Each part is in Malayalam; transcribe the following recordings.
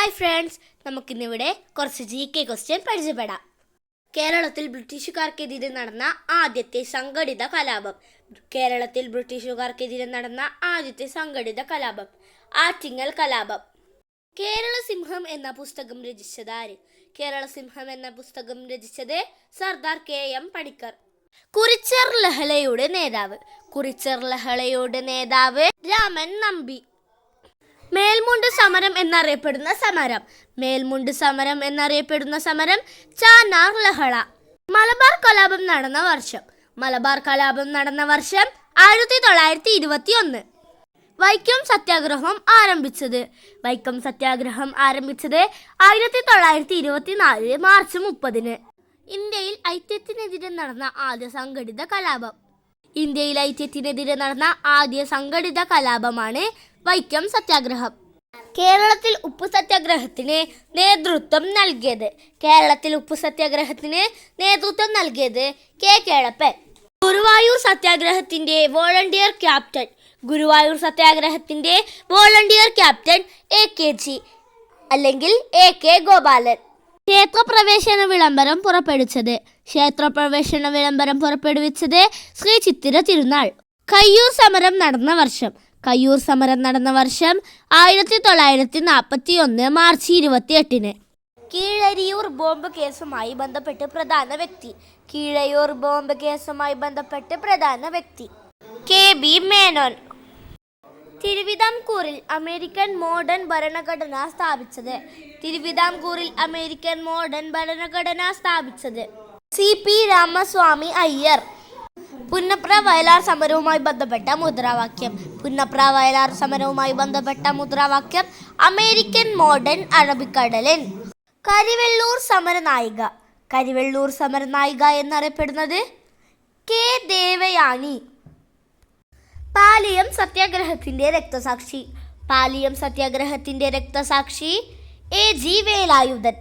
ഹായ് ഫ്രണ്ട്സ്, നമുക്കിന്നിവിടെ കുറച്ച് GK ക്വസ്റ്റ്യൻ പരിചയപ്പെടാം. കേരളത്തിൽ ബ്രിട്ടീഷുകാർക്കെതിരെ നടന്ന ആദ്യത്തെ സംഘടിത കലാപം ആറ്റിങ്ങൽ കലാപം. കേരള സിംഹം എന്ന പുസ്തകം രചിച്ചത് ആര്? കേരള സിംഹം എന്ന പുസ്തകം രചിച്ചത് സർദാർ KM പണിക്കർ. കുറിച്യർ ലഹളയുടെ നേതാവ് രാമൻ നമ്പി. മേൽമുണ്ട് സമരം എന്നറിയപ്പെടുന്ന സമരം ചാന്നാർ ലഹള. മലബാർ കലാപം നടന്ന വർഷം 1921. വൈക്കം സത്യാഗ്രഹം ആരംഭിച്ചത് 1924 മാർച്ച് 30. ഇന്ത്യയിൽ ഐക്യത്തിനെതിരെ നടന്ന ആദ്യ സംഘടിത കലാപമാണ് വൈക്കം സത്യാഗ്രഹം. കേരളത്തിൽ ഉപ്പു സത്യാഗ്രഹത്തിന് നേതൃത്വം നൽകിയത് K. കേളപ്പൻ. ഗുരുവായൂർ സത്യാഗ്രഹത്തിന്റെ വോളണ്ടിയർ ക്യാപ്റ്റൻ AKG അല്ലെങ്കിൽ AK ഗോപാലൻ. ക്ഷേത്രപ്രവേശന വിളംബരം പുറപ്പെടുവിച്ചത് ശ്രീ ചിത്തിര തിരുനാൾ. കയ്യൂർ സമരം നടന്ന വർഷം 1941 മാർച്ച് 28. കീഴരിയൂർ ബോംബ് കേസുമായി ബന്ധപ്പെട്ട് പ്രധാന വ്യക്തി KB മേനോൻ. തിരുവിതാംകൂറിൽ അമേരിക്കൻ മോഡേൺ ഭരണഘടന സ്ഥാപിച്ചത് CP രാമസ്വാമി അയ്യർ. പുന്നപ്ര വയലാർ സമരവുമായി ബന്ധപ്പെട്ട മുദ്രാവാക്യം അമേരിക്കൻ മോഡേൺ അറബിക്കടലൻ. കരിവെള്ളൂർ സമരനായിക എന്നറിയപ്പെടുന്നത് K. ദേവയാനി. പാലിയം സത്യാഗ്രഹത്തിന്റെ രക്തസാക്ഷി AG വേലായുധൻ.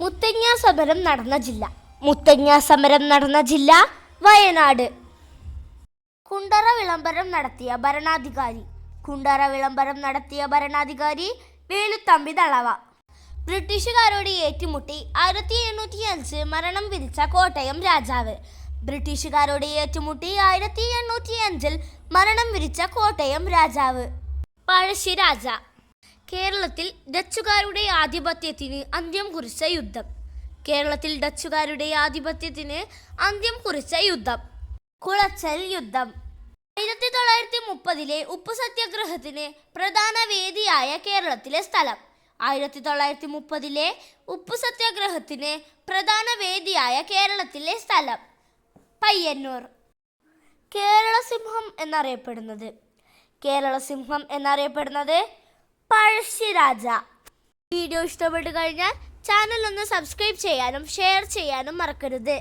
മുത്തങ്ങ സമരം നടന്ന ജില്ല വയനാട്. കുണ്ടറ വിളംബരം നടത്തിയ ഭരണാധികാരി വേലുത്തമ്പി ദളവ. ബ്രിട്ടീഷുകാരോട് ഏറ്റുമുട്ടി 1805 മരണം വിധിച്ച കോട്ടയം രാജാവ് പഴശ്ശിരാജ. കേരളത്തിൽ ഡച്ചുകാരുടെ ആധിപത്യത്തിന് അന്ത്യം കുറിച്ച യുദ്ധം കുളച്ചൽ യുദ്ധം. 1930 ഉപ്പു സത്യാഗ്രഹത്തിന് പ്രധാന വേദിയായ കേരളത്തിലെ സ്ഥലം പയ്യന്നൂർ. കേരള സിംഹം എന്നറിയപ്പെടുന്നത് പഴശ്ശിരാജ. വീഡിയോ ഇഷ്ടപ്പെട്ടു കഴിഞ്ഞാൽ ചാനൽ ഒന്ന് സബ്സ്ക്രൈബ് ചെയ്യാനും ഷെയർ ചെയ്യാനും മറക്കരുത്.